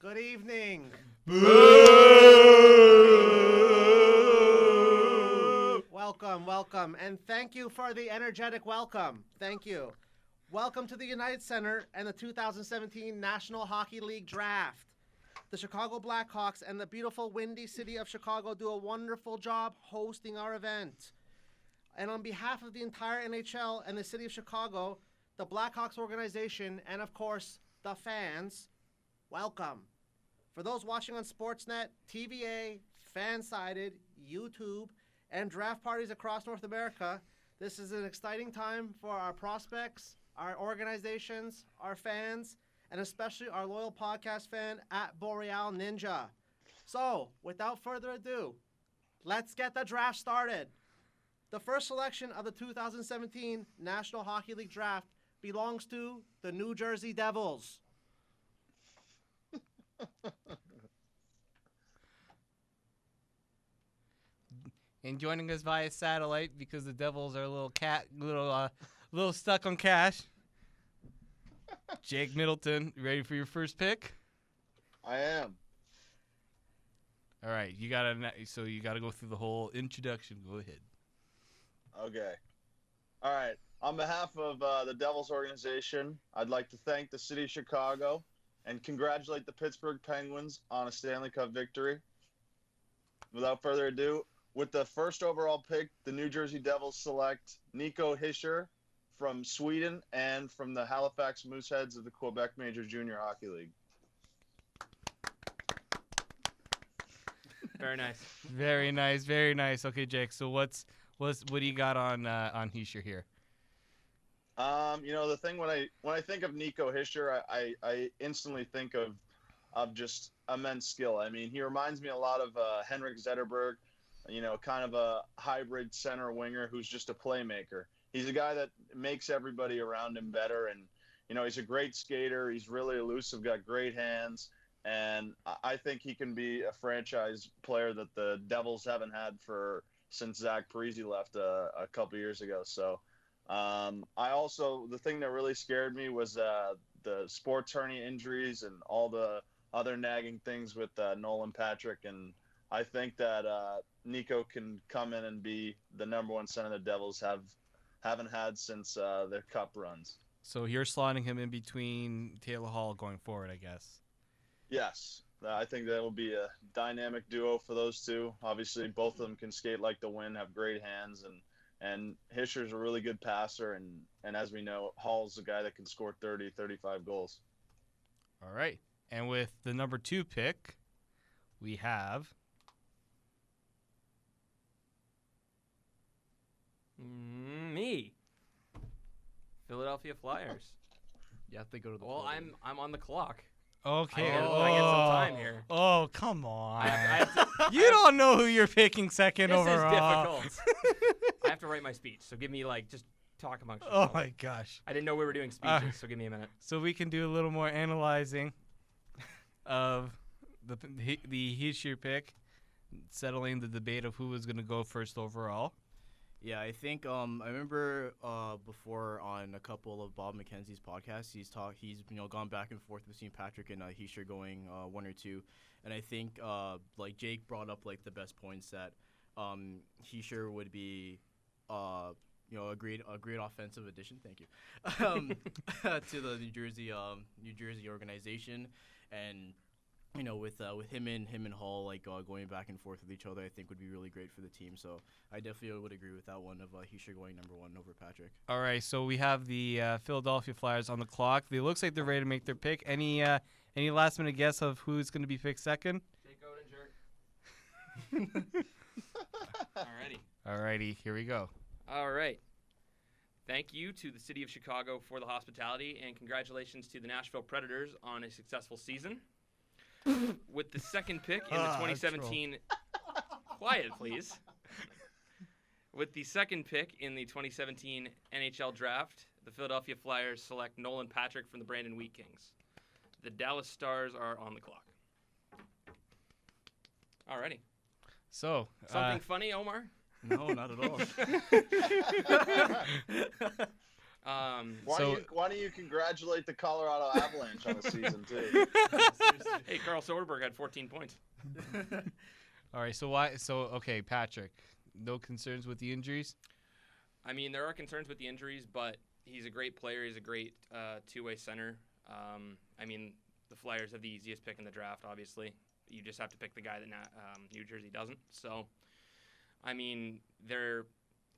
Good evening. Boo! Welcome, and thank you for the energetic welcome. Thank you. Welcome to the United Center and the 2017 National Hockey League Draft. The Chicago Blackhawks and the beautiful windy city of Chicago do a wonderful job hosting our event. And on behalf of the entire NHL and the city of Chicago, the Blackhawks organization, and of course, the fans, welcome. For those watching on Sportsnet, TVA, Fansided, YouTube, and draft parties across North America, this is an exciting time for our prospects, our organizations, our fans, and especially our loyal podcast fan at Boreal Ninja. So, without further ado, let's get the draft started. The first selection of the 2017 National Hockey League Draft belongs to the New Jersey Devils. And joining us via satellite because the Devils are a little stuck on cash. Jake Middleton, you ready for your first pick? I am. All right, you gotta go through the whole introduction. Go ahead. Okay. All right. On behalf of the Devils organization, I'd like to thank the city of Chicago and congratulate the Pittsburgh Penguins on a Stanley Cup victory. Without further ado, with the first overall pick, the New Jersey Devils select Nico Hischier from Sweden and from the Halifax Mooseheads of the Quebec Major Junior Hockey League. Very nice. Very nice, very nice. Okay, Jake. So what do you got on Hischier here? The thing when I think of Nico Hischier, I instantly think of just immense skill. I mean, he reminds me a lot of Henrik Zetterberg, kind of a hybrid center winger who's just a playmaker. He's a guy that makes everybody around him better, and he's a great skater. He's really elusive, got great hands, and I think he can be a franchise player that the Devils haven't had since Zach Parise left a couple years ago. So the thing that really scared me was the sports hernia injuries and all the other nagging things with Nolan Patrick, and I think that Nico can come in and be the number one center the Devils haven't had since their cup runs. So you're slotting him in between Taylor Hall going forward, I guess. Yes, I think that will be a dynamic duo for those two. Obviously, both of them can skate like the wind, have great hands, and Hischier's a really good passer, and as we know, Hall's a guy that can score 30, 35 goals. All right. And with the number 2 pick, we have Me. Philadelphia Flyers. You have to go to the Well, podium. I'm on the clock. Okay. I get some time here. Oh, come on. I You don't know who you're picking second This overall. is difficult. I have to write my speech, so give me just talk amongst yourselves. Oh my gosh. I didn't know we were doing speeches, so give me a minute. So we can do a little more analyzing of the Hischier pick, settling the debate of who was going to go first overall. Yeah, I think I remember before on a couple of Bob McKenzie's podcasts, he's gone back and forth between Patrick and Hischier going 1 or 2, and I think Jake brought up the best points that Hischier would be a great offensive addition. Thank you to the New Jersey organization, and with him and Hall going back and forth with each other, I think would be really great for the team. So I definitely would agree with that one of Hischier going number 1 over Patrick. All right, so we have the Philadelphia Flyers on the clock. It looks like they're ready to make their pick. Any last minute guess of who's going to be picked second? Jake Odinger. Alrighty, here we go. All right. Thank you to the city of Chicago for the hospitality, and congratulations to the Nashville Predators on a successful season. With the second pick in the 2017 quiet please. With the second pick in the 2017 NHL Draft, the Philadelphia Flyers select Nolan Patrick from the Brandon Wheat Kings. The Dallas Stars are on the clock. Alrighty. So Something funny, Omar? No, not at all. Why don't you congratulate the Colorado Avalanche on the season too? Hey, Carl Soderberg had 14 points. All right. Okay, Patrick. No concerns with the injuries. I mean, there are concerns with the injuries, but he's a great player. He's a great two-way center. I mean, the Flyers have the easiest pick in the draft, obviously. You just have to pick the guy that New Jersey doesn't. So, I mean, they're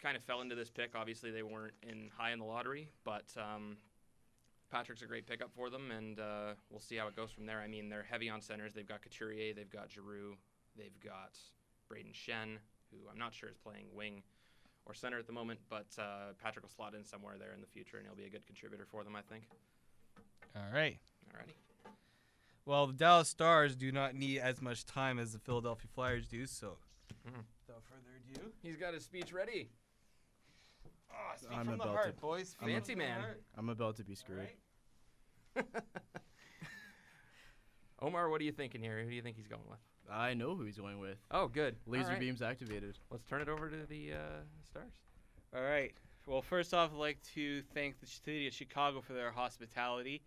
kind of fell into this pick. Obviously, they weren't high in the lottery, but Patrick's a great pickup for them, and we'll see how it goes from there. I mean, they're heavy on centers. They've got Couturier, they've got Giroux, they've got Braden Shen, who I'm not sure is playing wing or center at the moment, but Patrick will slot in somewhere there in the future, and he'll be a good contributor for them, I think. All right. Alrighty. Well, the Dallas Stars do not need as much time as the Philadelphia Flyers do, so without further ado. He's got his speech ready. Oh, speak I'm from the about heart, to- boys. I'm Fancy man. I'm about to be screwed. Omar, what are you thinking here? Who do you think he's going with? I know who he's going with. Oh, good. Laser All right. beams activated. Let's turn it over to the Stars. All right. Well, first off, I'd like to thank the city of Chicago for their hospitality.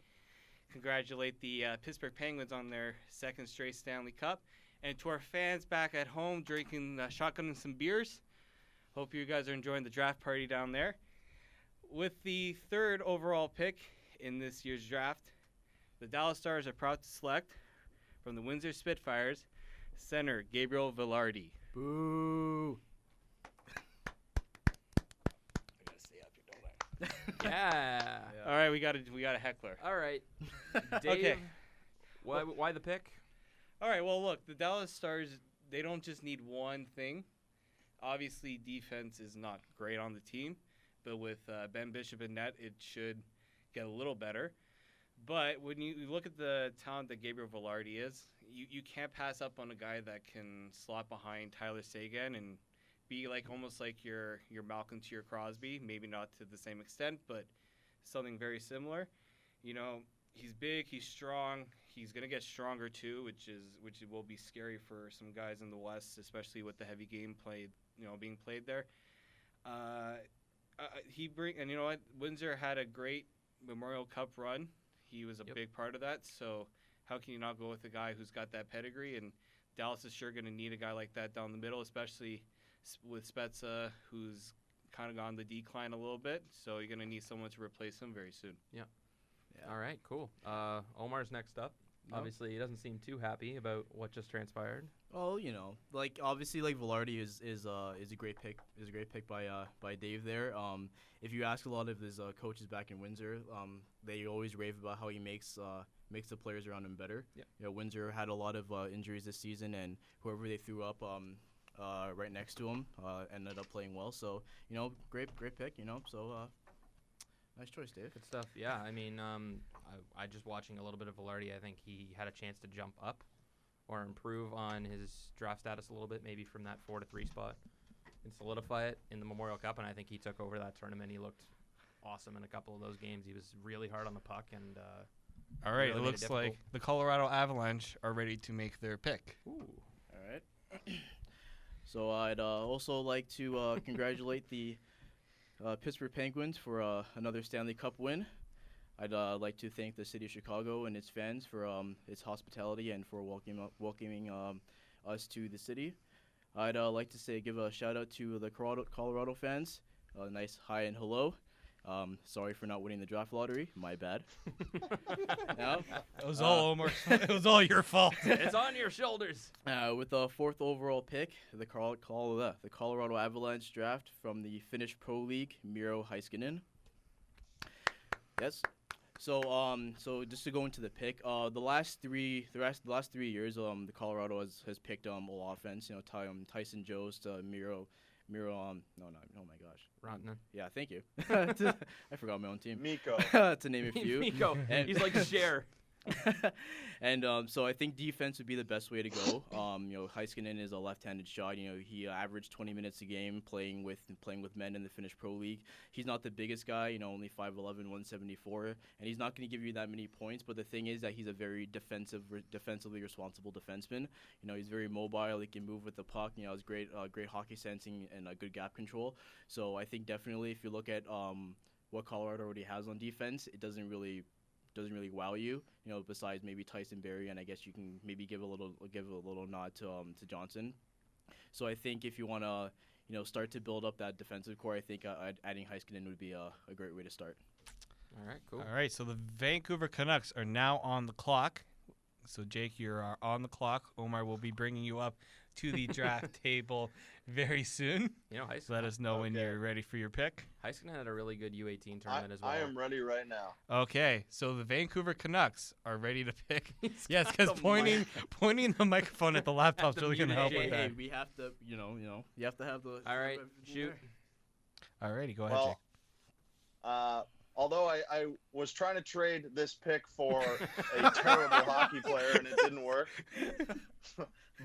Congratulate the Pittsburgh Penguins on their second straight Stanley Cup. And to our fans back at home drinking, shotgunning some beers, hope you guys are enjoying the draft party down there. With the third overall pick in this year's draft, the Dallas Stars are proud to select from the Windsor Spitfires center Gabriel Velarde. Boo. I gotta stay up here, don't I? Yeah. All right, we got a heckler. All right. Dave, Okay. Why the pick? All right, well, look, the Dallas Stars, they don't just need one thing. Obviously, defense is not great on the team, but with Ben Bishop in net, it should get a little better. But when you look at the talent that Gabriel Velarde is, you can't pass up on a guy that can slot behind Tyler Seguin and be like almost like your Malcolm to your Crosby, maybe not to the same extent, but something very similar. You know, he's big, he's strong, he's gonna get stronger too, which will be scary for some guys in the West, especially with the heavy game being played there. And you know what, Windsor had a great Memorial Cup run. He was a big part of that, so how can you not go with a guy who's got that pedigree? And Dallas is sure going to need a guy like that down the middle, especially with Spezza, who's kind of gone the decline a little bit. So you're going to need someone to replace him very soon. Yeah. All right, cool. Omar's next up. Yep. Obviously, he doesn't seem too happy about what just transpired. Well, you know, like obviously, like Velarde is a great pick. Is a great pick by Dave there. If you ask a lot of his coaches back in Windsor, they always rave about how he makes the players around him better. Yeah. You know, Windsor had a lot of injuries this season, and whoever they threw up right next to him ended up playing well. So you know, great pick. You know, so nice choice, Dave. Good stuff. Yeah, I mean, I just watching a little bit of Velarde. I think he had a chance to jump up or improve on his draft status a little bit, maybe from that 4-3 spot, and solidify it in the Memorial Cup. And I think he took over that tournament. He looked awesome in a couple of those games. He was really hard on the puck, and All right, really it made it looks difficult. like the Colorado Avalanche are ready to make their pick. ooh, All right. So I'd also like to congratulate the Pittsburgh Penguins for another Stanley Cup win. I'd like to thank the city of Chicago and its fans for its hospitality and for welcoming us to the city. I'd like to give a shout out to the Colorado fans. Nice hi and hello. Sorry for not winning the draft lottery. My bad. Now, It was all Omar. It was all your fault. it's on your shoulders. with the fourth overall pick, the Colorado Avalanche draft from the Finnish Pro League, Miro Heiskanen. Yes. So just to go into the pick, the last 3 years, the Colorado has picked all offense. You know, Tyson Jost, Miro. Oh my gosh. Rantanen. Yeah, thank you. I forgot my own team. Miko. To name a few. Miko. And- He's like Cher. And so I think defense would be the best way to go. You know, Heiskanen is a left-handed shot. You know, he averaged 20 minutes a game playing with men in the Finnish Pro League. He's not the biggest guy, you know, only 5'11", 174, and he's not going to give you that many points. But the thing is that he's a very defensively responsible defenseman. You know, he's very mobile. He can move with the puck. You know, has great hockey sensing and good gap control. So I think definitely if you look at what Colorado already has on defense, it doesn't really wow you. Besides maybe Tyson Berry, and I guess you can maybe give a little nod to Johnson. So I think if you want to start to build up that defensive core, I think adding Heiskanen would be a great way to start. All right, cool. All right, so the Vancouver Canucks are now on the clock. So, Jake, you're on the clock. Omar will be bringing you up to the draft table very soon. Let us know when you're ready for your pick. Heiskanen had a really good U18 tournament as well. I am ready right now. Okay, so the Vancouver Canucks are ready to pick. Yes, because pointing the microphone at the laptop's really going to help with that. Hey, we have to, you have to have the. All right, shoot. All righty, go ahead, Jake. Although I was trying to trade this pick for a terrible hockey player and it didn't work,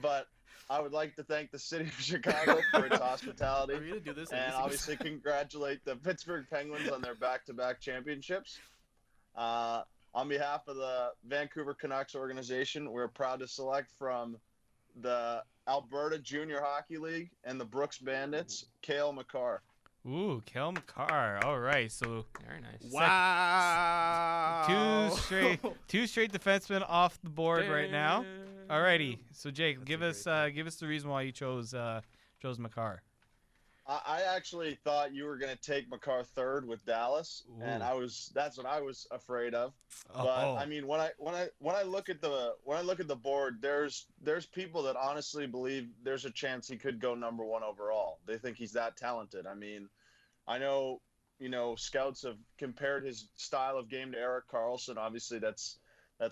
but I would like to thank the city of Chicago for its hospitality. Are we gonna do this? And obviously congratulate the Pittsburgh Penguins on their back-to-back championships. On behalf of the Vancouver Canucks organization, we're proud to select from the Alberta Junior Hockey League and the Brooks Bandits, Cale Makar. Ooh, Cale Makar. All right, so Very nice. Wow. two straight defensemen off the board right now. Alrighty, so Jake, give us the reason why you chose Makar. I actually thought you were going to take Makar third with Dallas, and that's what I was afraid of. But I mean, when I look at the board, there's people that honestly believe there's a chance he could go number 1 overall. They think he's that talented. I mean, I know scouts have compared his style of game to Erik Karlsson. Obviously, that's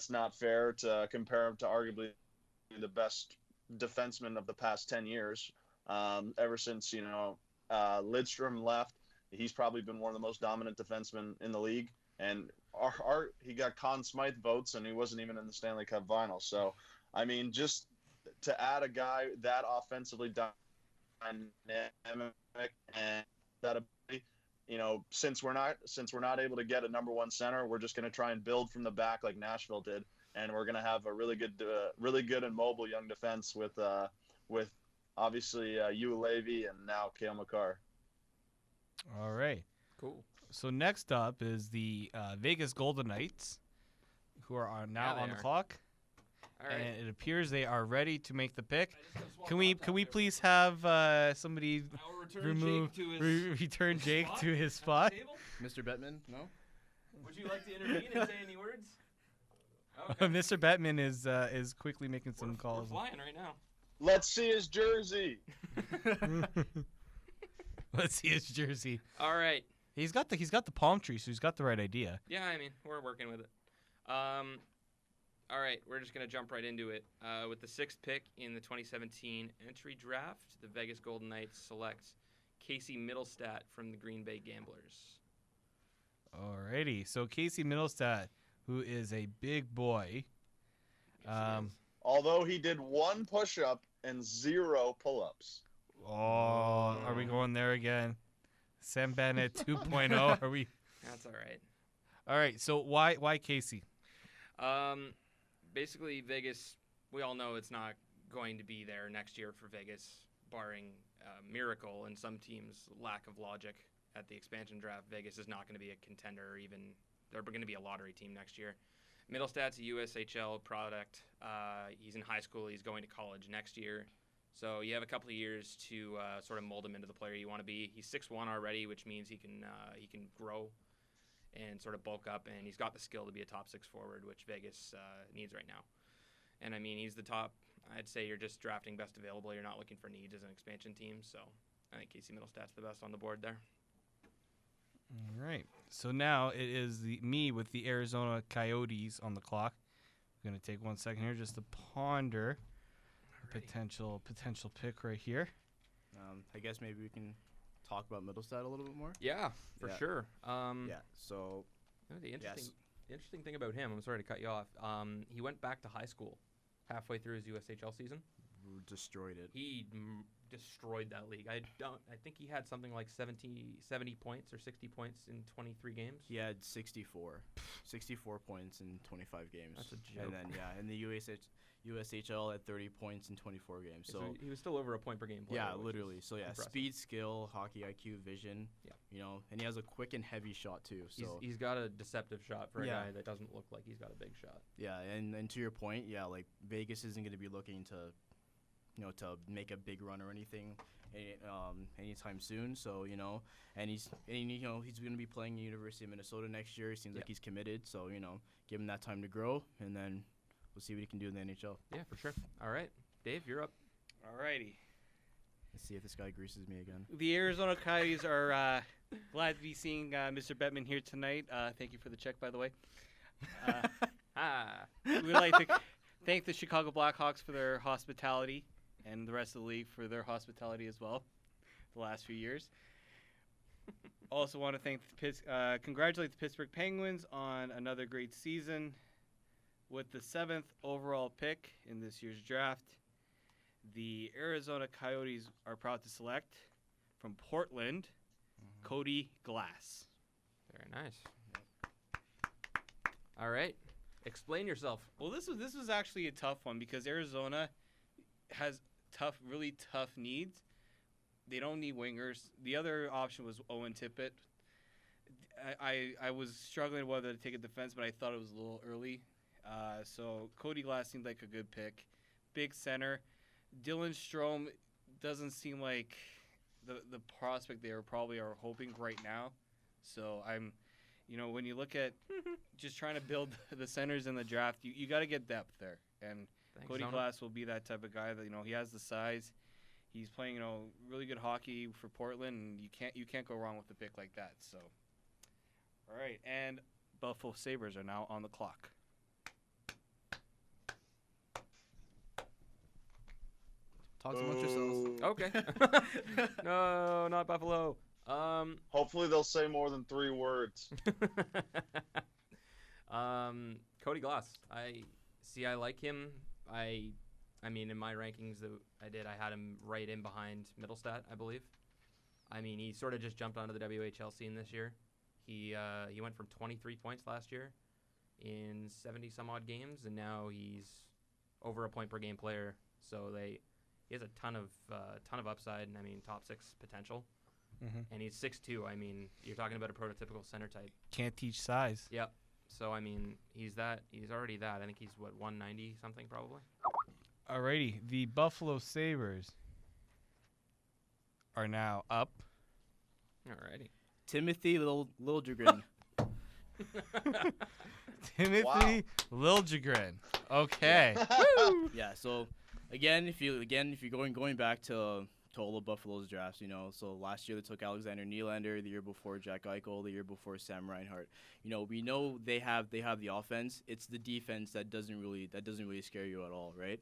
not fair to compare him to arguably the best defenseman of the past 10 years. Ever since Lidstrom left, he's probably been one of the most dominant defensemen in the league. And he got Conn Smythe votes, and he wasn't even in the Stanley Cup Final. So, I mean, just to add a guy that offensively dynamic and that ability, since we're not able to get a number 1 center, we're just going to try and build from the back like Nashville did, and we're going to have a really good and mobile young defense with obviously Levy and now Cale Makar. All right. Cool. So next up is the Vegas Golden Knights, who are now on the clock. All right. And it appears they are ready to make the pick. Can we please have somebody return Jake to his spot? Mr. Bettman, no? Would you like to intervene and say any words? Okay. Mr. Bettman is quickly making some calls. We're flying right now. Let's see his jersey. Let's see his jersey. All right. He's got the palm tree, so he's got the right idea. Yeah, I mean, we're working with it. All right, we're just going to jump right into it. With the 6th pick in the 2017 entry draft, the Vegas Golden Knights select Casey Middlestat from the Green Bay Gamblers. Alrighty, so Casey Middlestat, who is a big boy. Although he did 1 push-up and 0 pull-ups. Oh, are we going there again? Sam Bennett 2.0. Are we? That's all right. All right. So why Casey? Basically, Vegas. We all know it's not going to be there next year for Vegas, barring a miracle and some teams' lack of logic at the expansion draft. Vegas is not going to be a contender, or even they're going to be a lottery team next year. Middlestat's a USHL product. He's in high school. He's going to college next year. So you have a couple of years to sort of mold him into the player you want to be. He's 6'1" already, which means he can grow and sort of bulk up, and he's got the skill to be a top 6 forward, which Vegas needs right now. And, I mean, he's the top. I'd say you're just drafting best available. You're not looking for needs as an expansion team. So I think Casey Middlestat's the best on the board there. All right. So now it is me with the Arizona Coyotes on the clock. I'm going to take 1 second here just to ponder a potential pick right here. I guess maybe we can talk about Middlestat a little bit more. Yeah, for sure. So the interesting thing about him, I'm sorry to cut you off. He went back to high school halfway through his USHL season. Destroyed it. He destroyed that league. I think he had something like 70 points or 60 points in 23 games. He had 64 points in 25 games. That's a joke. And then in the USHL at 30 points in 24 games. So he was still over a point per game player. yeah, literally. So yeah, impressive. speed, skill, hockey IQ, vision. Yeah. You know, and he has a quick and heavy shot too. So He's got a deceptive shot for a Yeah. guy that doesn't look like he's got a big shot. yeah, and to your point, yeah, like Vegas isn't going to be looking to, to make a big run or anything, anytime soon. So and he's going to be playing at University of Minnesota next year. It seems like he's committed. So give him that time to grow, and then we'll see what he can do in the NHL. Yeah, for sure. All right, Dave, you're up. Alrighty. Let's see if this guy greases me again. The Arizona Coyotes are glad to be seeing Mr. Bettman here tonight. Thank you for the check, by the way. We'd like to thank the Chicago Blackhawks for their hospitality and the rest of the league for their hospitality as well the last few years. Also want to congratulate the Pittsburgh Penguins on another great season. With the 7th overall pick in this year's draft, the Arizona Coyotes are proud to select from Portland, Cody Glass. Very nice. All right, explain yourself. Well, this was actually a tough one because Arizona has really tough needs. They don't need wingers. The other option was Owen Tippett. I was struggling whether to take a defense, but I thought it was a little early. So Cody Glass seemed like a good pick. Big center. Dylan Strome doesn't seem like the prospect they probably are hoping right now. So I'm, when you look at just trying to build the centers in the draft, you got to get depth there. And Thanks, Cody Zona. Glass will be that type of guy that he has the size. He's playing really good hockey for Portland, and you can't go wrong with a pick like that. So, all right, and Buffalo Sabres are now on the clock. Talk amongst yourselves. Okay. No, not Buffalo. Hopefully they'll say more than 3 words. Cody Glass. I like him. I mean, in my rankings that I did, I had him right in behind Middlestat, I believe. I mean, he sort of just jumped onto the WHL scene this year. He went from 23 points last year in 70 some odd games, and now he's over a point per game player. So he has a ton of upside, and I mean top 6 potential. Mm-hmm. And he's 6'2". I mean, you're talking about a prototypical center type. Can't teach size. Yep. So I mean, he's already that. I think he's 190 something probably. Alrighty, the Buffalo Sabres are now up. Alrighty. Timothy Liljegren. Timothy Liljegren. Okay. Yeah. So again, if you're going back to all the Buffalo's drafts, so last year they took Alexander Nylander, the year before Jack Eichel, the year before Sam Reinhart. We know they have the offense. It's the defense that doesn't really scare you at all, right?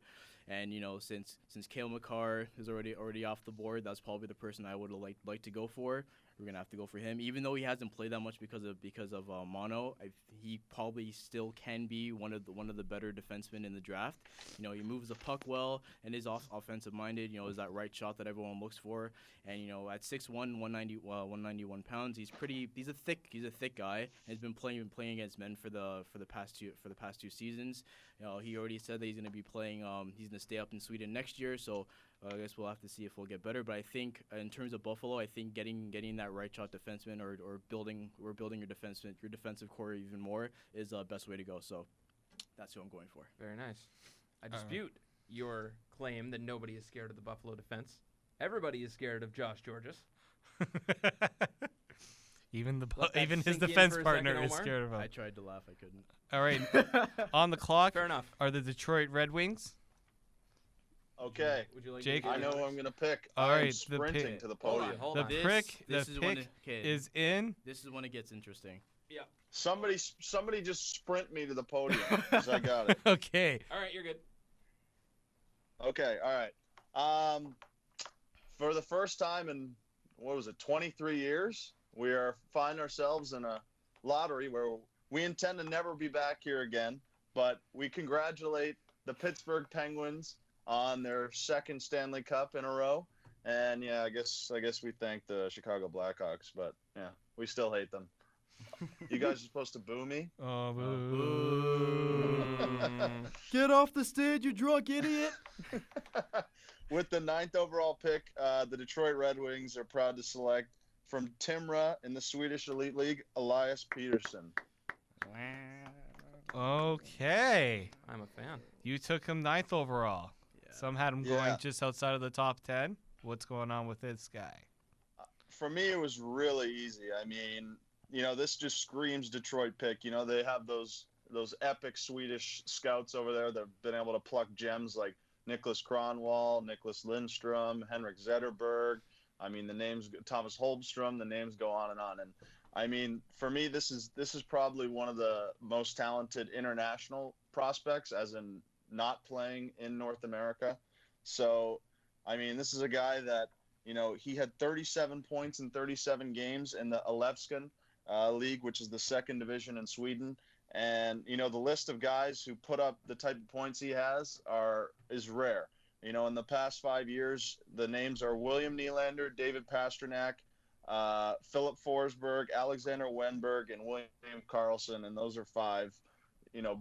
And since Cale Makar is already off the board, that's probably the person I would have liked to go for. We're gonna have to go for him, even though he hasn't played that much because of mono. He probably still can be one of the better defensemen in the draft. He moves the puck well and is offensive minded. Is that right shot that everyone looks for. And at 6'1", 191 pounds, he's a thick guy. And he's been playing against men for the past 2 seasons. He already said that he's gonna be playing. He's gonna stay up in Sweden next year. So. I guess we'll have to see if we'll get better, but I think in terms of Buffalo, I think getting that right shot defenseman or building your defensive core even more is the best way to go. So that's who I'm going for. Very nice. I dispute your claim that nobody is scared of the Buffalo defense. Everybody is scared of Josh Georges. Even Let that his sink in defense for a partner second, is Omar. scared of him. I tried to laugh, I couldn't. All right, on the clock Fair enough. are the Detroit Red Wings. Okay. Would you like Jake? to I know who I'm going to pick. All I'm right, the sprinting pick. to the Hold podium. on, hold The on. pick This is when is in. This is when it gets interesting. Somebody just sprint me to the podium, because I got it. Okay. All right, you're good. Okay, all right. For the first time in, 23 years, we are finding ourselves in a lottery where we intend to never be back here again, but we congratulate the Pittsburgh Penguins on their 2nd Stanley Cup in a row. And yeah, I guess we thank the Chicago Blackhawks, but yeah, we still hate them. You guys are supposed to boo me. Oh, Get off the stage, you drunk idiot! With the 9th overall pick, the Detroit Red Wings are proud to select from Timra in the Swedish Elite League, Elias Peterson. Okay. I'm a fan. You took him 9th overall. Yeah. Some had him Yeah. going just outside of the top 10. What's going on with this guy? For me, it was really easy. I mean, this just screams Detroit pick. They have those epic Swedish scouts over there that have been able to pluck gems like Nicholas Kronwall, Nicholas Lindstrom, Henrik Zetterberg. I mean, the names Thomas Holmstrom. The names go on and on. And I mean, for me, this is probably one of the most talented international prospects, as in not playing in North America. So, I mean, this is a guy that he had 37 points in 37 games in the Elfskan league, which is the second division in Sweden. And the list of guys who put up the type of points he has is rare. In the past 5 years, the names are William Nylander, David Pastrnak, Philip Forsberg, Alexander Wenberg, and William Karlsson, and those are 5,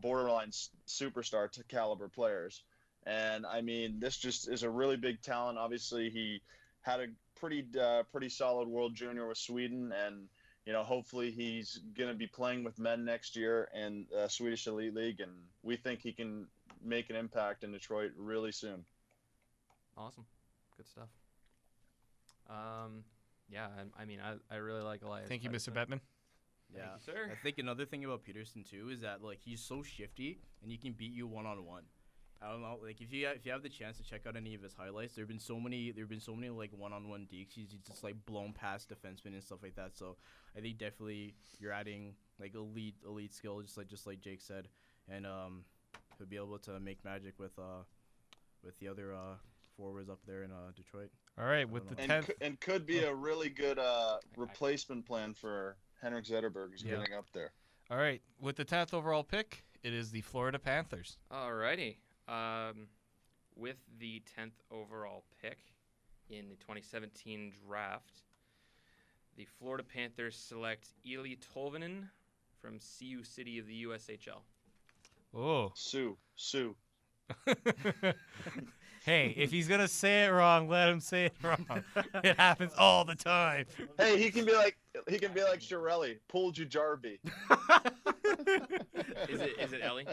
borderline superstar to caliber players. And I mean, this just is a really big talent. Obviously, he had a pretty solid World Junior with Sweden, and hopefully he's going to be playing with men next year in Swedish Elite League, and we think he can make an impact in Detroit really soon. Awesome. Good stuff. Yeah, I mean, I really like Elias. Thank you, Mr. Pettersson. Bettman. Yeah. Thank you, sir. I think another thing about Peterson too is that he's so shifty and he can beat you one-on-one. I don't know, if you have the chance to check out any of his highlights, there've been so many one-on-one dekes. He's just blown past defensemen and stuff like that. So I think definitely you're adding elite skill, just like Jake said, and he'll be able to make magic with the other forwards up there in Detroit. All right, with the 10th. And could be a really good replacement plan for Henrik Zetterberg, who's getting up there. All right, with the 10th overall pick, it is the Florida Panthers. Alrighty. With the 10th overall pick in the 2017 draft, the Florida Panthers select Eli Tolvanen from Sioux City of the USHL. Oh. Sue. Hey, if he's going to say it wrong, let him say it wrong. It happens all the time. Hey, he can be like Shirelli, Pool Jujarbi. Is it Ellie?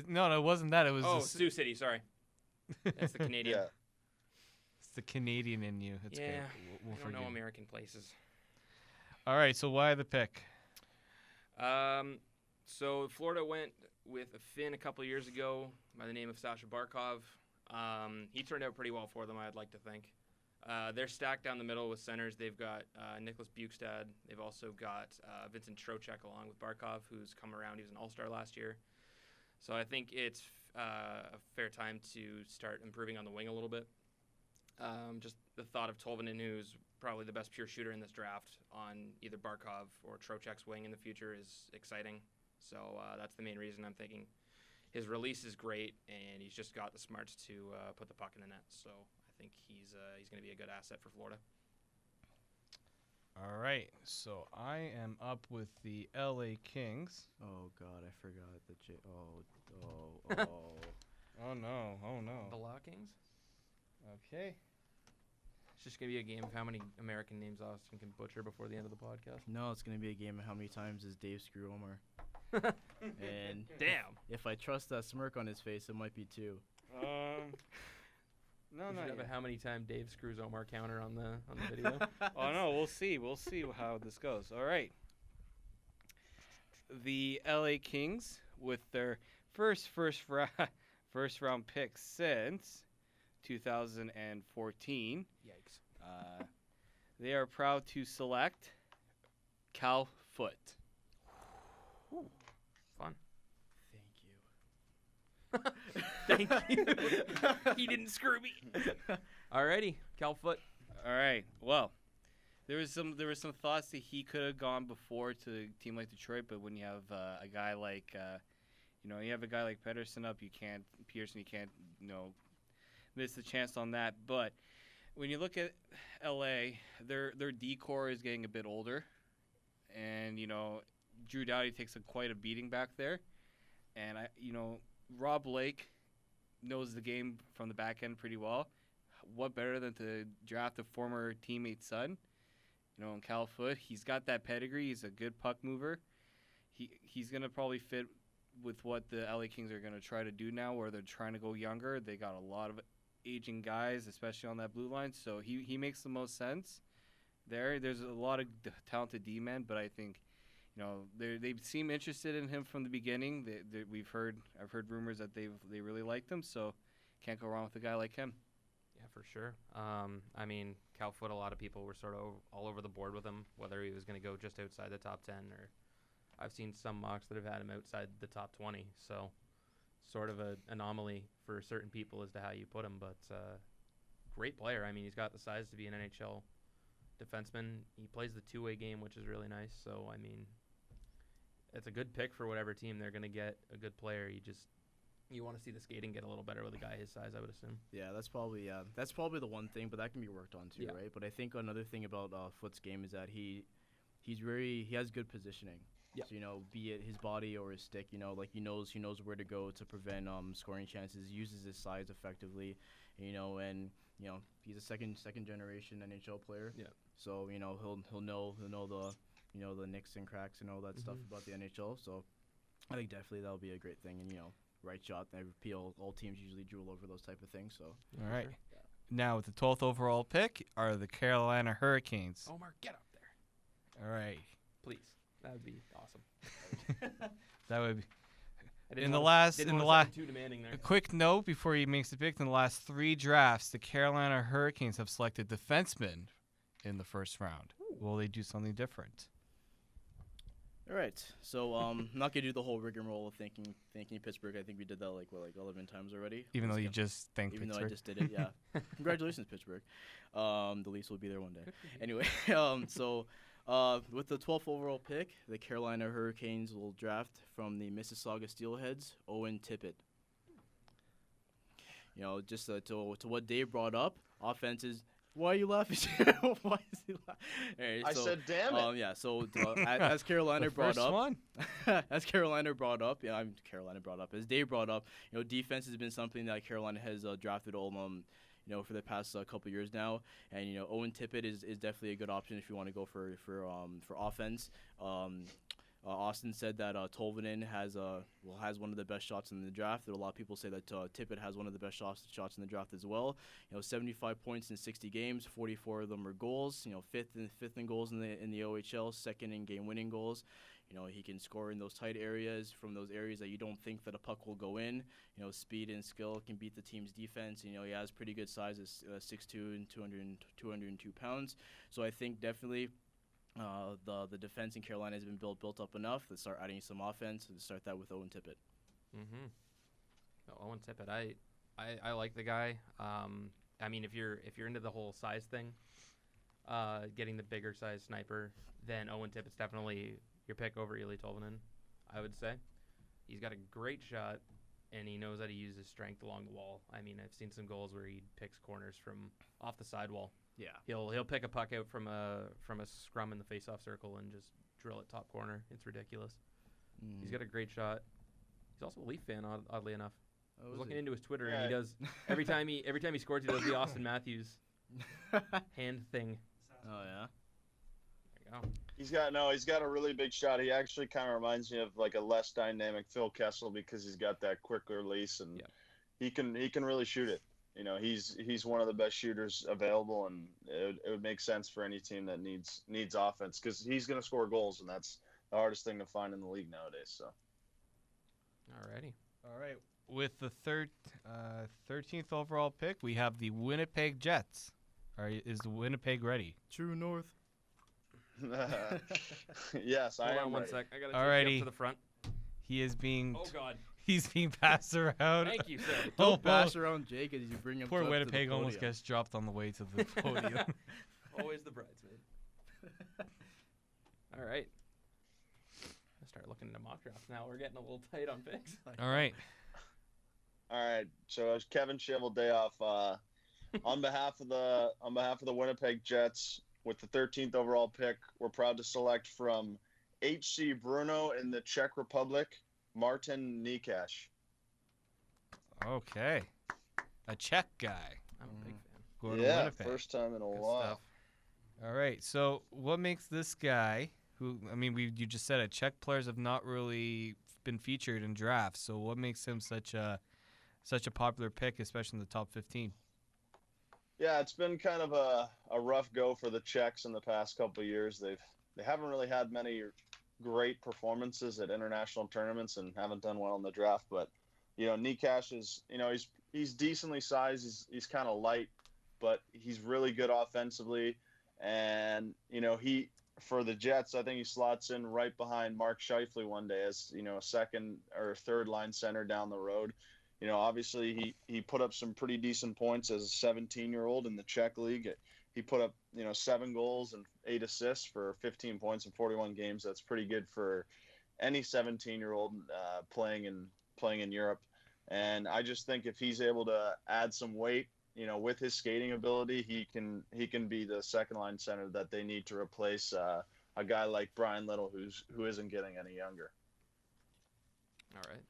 No, it wasn't that. It was Sioux City. Sorry, that's the Canadian. Yeah. It's the Canadian in you. It's yeah, good. We'll I don't forgive know you. American places. All right, so why the pick? So Florida went with a Finn a couple years ago by the name of Sasha Barkov. He turned out pretty well for them, I'd like to think. They're stacked down the middle with centers. They've got Nicholas Bukestad. They've also got Vincent Trocheck along with Barkov, who's come around. He was an all-star last year. So I think it's a fair time to start improving on the wing a little bit. Just the thought of Tolvanen, who's probably the best pure shooter in this draft, on either Barkov or Trocheck's wing in the future is exciting. So that's the main reason I'm thinking. His release is great, and he's just got the smarts to put the puck in the net. So I think he's going to be a good asset for Florida. All right, so I am up with the LA Kings. Oh God, I forgot the Oh no. The Law Kings? Okay. It's just going to be a game of how many American names Austin can butcher before the end of the podcast. No, it's gonna be a game of how many times does Dave screw Omar? And Damn. if I trust that smirk on his face, it might be 2. No, We not should have yet. a how many time Dave screws Omar counter on the video. Oh no, we'll see. We'll see how this goes. All right. The LA Kings, with their first round pick since 2014, Yikes. they are proud to select Cal Foot. Fun. Thank you. Thank you. He didn't screw me. Alrighty, Cal Foot. All right. Well, there was some thoughts that he could have gone before to a team like Detroit, but when you have a guy like, you have a guy like Peterson up, Pearson, you can't, missed the chance on that. But when you look at LA, their decor is getting a bit older, and Drew Doughty takes quite a beating back there, and Rob Blake knows the game from the back end pretty well. What better than to draft a former teammate's son? In Cal Foot, he's got that pedigree. He's a good puck mover. He's gonna probably fit with what the LA Kings are gonna try to do now, where they're trying to go younger. They got a lot of aging guys, especially on that blue line. So he makes the most sense there. There's a lot of talented D-men, but I think they seem interested in him from the beginning. I've heard rumors that they really liked him. So can't go wrong with a guy like him. Yeah, for sure. I mean, Cal Foot, a lot of people were sort of all over the board with him, whether he was going to go just outside the top 10 or I've seen some mocks that have had him outside the top 20. So sort of an anomaly for certain people as to how you put him, but great player. I mean, he's got the size to be an NHL defenseman. He plays the two-way game, which is really nice. So, I mean, it's a good pick for whatever team they're going to get a good player. You want to see the skating get a little better with a guy his size, I would assume. Yeah, that's probably the one thing, but that can be worked on too, right? But I think another thing about Foot's game is that he has good positioning. Yeah. So, be it his body or his stick, like he knows where to go to prevent scoring chances. He uses his size effectively, and he's a second generation NHL player. Yeah. So he'll know the nicks and cracks and all that stuff about the NHL. So I think definitely that'll be a great thing, and right shot. All teams usually drool over those type of things. So All right. Yeah. Now with the 12th overall pick are the Carolina Hurricanes. Omar, get up there. All right. Please. That would be awesome. That would be. Didn't want to sound too demanding there. A quick note before he makes the pick: in the last 3 drafts, the Carolina Hurricanes have selected defensemen in the first round. Will they do something different? all right. So I'm not gonna do the whole rigmarole of thanking Pittsburgh. I think we did that like 11 times already. Even though you just thanked Even Pittsburgh. though I just did it, yeah. Congratulations, Pittsburgh. The Leafs will be there one day. Anyway, with the 12th overall pick, the Carolina Hurricanes will draft from the Mississauga Steelheads, Owen Tippett. Just to what Dave brought up, offenses. Why are you laughing? Why is he laughing? Right, I said, damn it. Yeah. So as Carolina brought first up, one. as Carolina brought up, as Dave brought up, defense has been something that Carolina has drafted all for the past couple years now, and Owen Tippett is definitely a good option if you want to go for offense. Austin said that Tolvanen has one of the best shots in the draft. There are a lot of people say that Tippett has one of the best shots in the draft as well. 75 points in 60 games, 44 of them are goals. Fifth in goals in the OHL, second in game-winning goals. He can score in those tight areas, from those areas that you don't think that a puck will go in. Speed and skill can beat the team's defense. He has pretty good size, 6'2" and 202 pounds. So I think definitely the defense in Carolina has been built up enough to start adding some offense, and start that with Owen Tippett. Owen Tippett, I like the guy. I mean, if you're into the whole size thing, getting the bigger size sniper, then Owen Tippett's definitely your pick over Eeli Tolvanen, I would say. He's got a great shot, and he knows how to use his strength along the wall. I mean, I've seen some goals where he picks corners from off the sidewall. Yeah. He'll pick a puck out from a scrum in the face-off circle and just drill it top corner. It's ridiculous. He's got a great shot. He's also a Leaf fan, oddly enough. I was looking into his Twitter, and he does every time he scores, he does the Austin Matthews hand thing. Oh yeah. There you go. He's got a really big shot. He actually kind of reminds me of like a less dynamic Phil Kessel, because he's got that quick release, and he can really shoot it. He's one of the best shooters available, and it would make sense for any team that needs offense, because he's going to score goals, and that's the hardest thing to find in the league nowadays. So. Alrighty. All right. With the 13th overall pick, we have the Winnipeg Jets. Is the Winnipeg ready? True North. Yes, I Hold am on one ready. sec. I gotta Alrighty. take you up to the front. He is being. Oh God. He's being passed around. Thank you, sir. Don't bash around Jake as you bring him. Poor up to the Winnipeg almost podium. gets dropped on the way to the podium. Always the bridesmaid. All right. Let's start looking into mock drafts now. We're getting a little tight on picks. All right. All right. So as Kevin Shivel day off, on behalf of the Winnipeg Jets, with the 13th overall pick, we're proud to select from HC Bruno in the Czech Republic, Martin Nikash. Okay. A Czech guy. I'm a big fan. Going to Yeah, Winnipeg. first time in a Good while. stuff. All right. So what makes this guy, who I mean, you just said it, Czech players have not really been featured in drafts. So what makes him such a popular pick, especially in the top 15? Yeah, it's been kind of a rough go for the Czechs in the past couple of years. They haven't really had many great performances at international tournaments and haven't done well in the draft. But Nikash is he's decently sized. He's kind of light, but he's really good offensively. And he for the Jets, I think he slots in right behind Mark Scheifele one day as a second or third line center down the road. Obviously he put up some pretty decent points as a 17-year-old in the Czech league. He put up 7 goals and 8 assists for 15 points in 41 games. That's pretty good for any 17-year-old playing in Europe. And I just think if he's able to add some weight, with his skating ability, he can be the second line center that they need to replace a guy like Brian Little who isn't getting any younger. All right.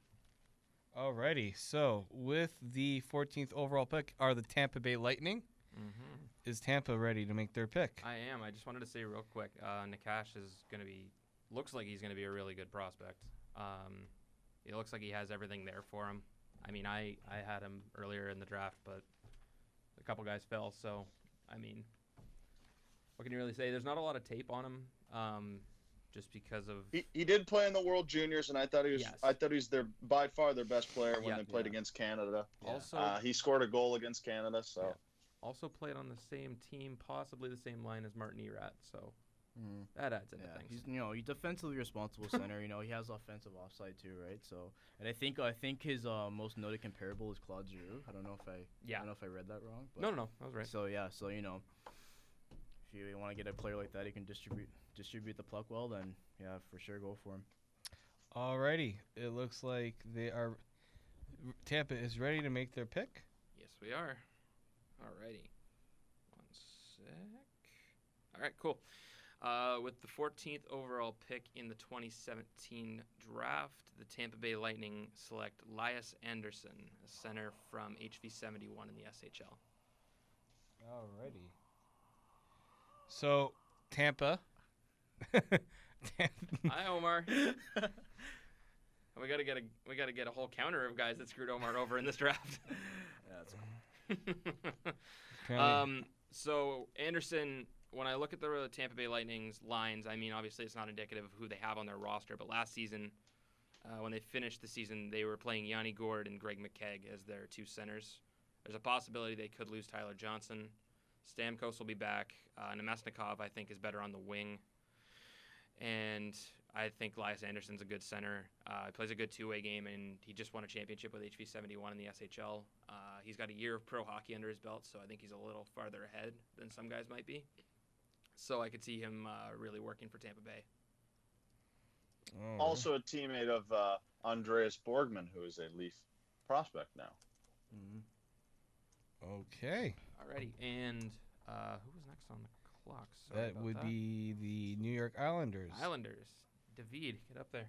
Alrighty. So with the 14th overall pick are the Tampa Bay Lightning. Mm-hmm. Is Tampa ready to make their pick? I am. I just wanted to say real quick, Nakash looks like he's going to be a really good prospect. It looks like he has everything there for him. I mean, I had him earlier in the draft, but a couple guys fell. So, I mean, what can you really say? There's not a lot of tape on him, just because of He did play in the World Juniors, and I thought he was Yes. by far their best player when Yeah. they played against Canada. also He scored a goal against Canada, so. Yeah. also played on the same team, possibly the same line as Martin Erat. So that adds into things. He's defensively responsible center. He has offensive offside too, right? So, and I think his most noted comparable is Claude Giroux. I don't know if I read that wrong. But No, that was right. So if you want to get a player like that, he can distribute the puck well. Then for sure, go for him. Alrighty. It looks like Tampa is ready to make their pick. Yes, we are. Alrighty. One sec. All right, cool. With the 14th overall pick in the 2017 draft, the Tampa Bay Lightning select Elias Anderson, a center from HV71 in the SHL. Alrighty. So Tampa. Hi, Omar. We gotta get a whole counter of guys that screwed Omar over in this draft. So Anderson, when I look at the Tampa Bay Lightning's lines, I mean, obviously it's not indicative of who they have on their roster, but last season, when they finished the season, they were playing Yanni Gourde and Greg McKegg as their two centers. There's a possibility they could lose Tyler Johnson. Stamkos will be back. Nemesnikov, I think, is better on the wing. And I think Elias Anderson's a good center. He plays a good two-way game, and he just won a championship with HV71 in the SHL. He's got a year of pro hockey under his belt, so I think he's a little farther ahead than some guys might be. So I could see him really working for Tampa Bay. Also a teammate of Andreas Borgman, who is a Leaf prospect now. Okay. Alrighty, and who was next on the clock? Sorry That about would that. be the New York Islanders. Islanders. David, get up there.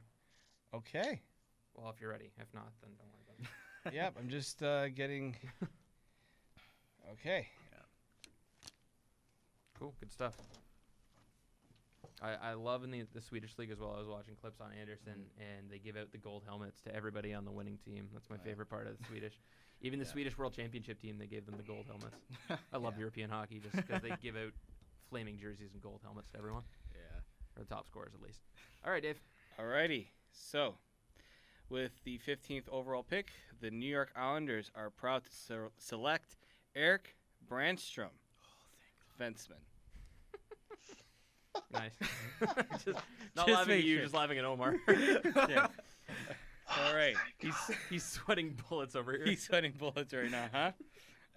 Okay. Well, if you're ready. If not, then don't worry about it. Yep, I'm just getting. Okay. Cool, good stuff. I love in the Swedish league as well. I was watching clips on Anderson, and they give out the gold helmets to everybody on the winning team. That's my favorite part of the Swedish. Even the Swedish World Championship team, they gave them the gold helmets. I love European hockey just because they give out flaming jerseys and gold helmets to everyone. Yeah. Or the top scorers, at least. All right, Dave. Alrighty. So, with the 15th overall pick, the New York Islanders are proud to select Eric Brandstrom, defenseman. Nice. Just not Just laughing at make you, sure. just laughing at Omar. Yeah. All right. He's sweating bullets over here. He's sweating bullets right now, huh?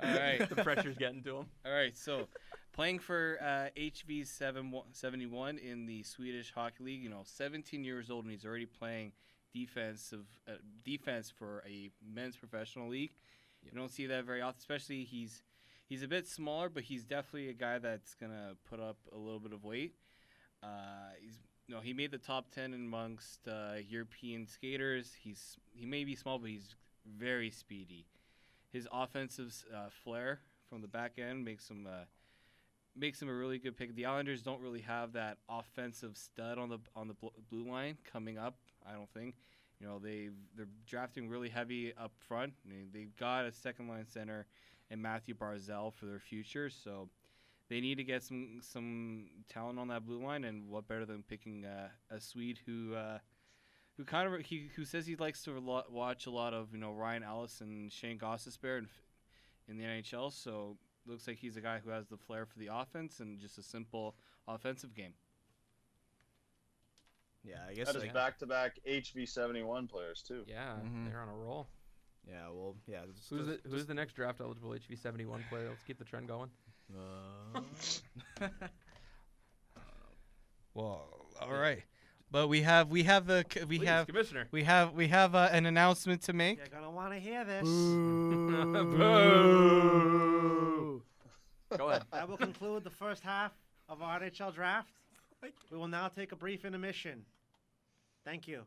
All right. The pressure's getting to him. All right. So, playing for HV71 in the Swedish Hockey League, 17 years old, and he's already playing defense for a men's professional league. You don't see that very often, especially he's a bit smaller, but he's definitely a guy that's gonna put up a little bit of weight. He made the top 10 amongst European skaters. He may be small, but he's very speedy. His offensive flair from the back end makes him a really good pick. The Islanders don't really have that offensive stud on the blue line coming up. I don't think. They're drafting really heavy up front. They've got a second line center and Matthew Barzal for their future, so they need to get some talent on that blue line. And what better than picking a Swede who says he likes to watch a lot of Ryan Ellis and Shane Gostisbehere in the NHL. So looks like he's a guy who has the flair for the offense and just a simple offensive game. Yeah, I guess that is back-to-back HV71 players too. Yeah, they're on a roll. Yeah, well, yeah. Who's the next draft eligible HV71 player? Let's keep the trend going. Well, all right, but we have Commissioner. we have an announcement to make. You're gonna want to hear this. Boo. Go ahead. That will conclude the first half of our NHL draft. We will now take a brief intermission. Thank you.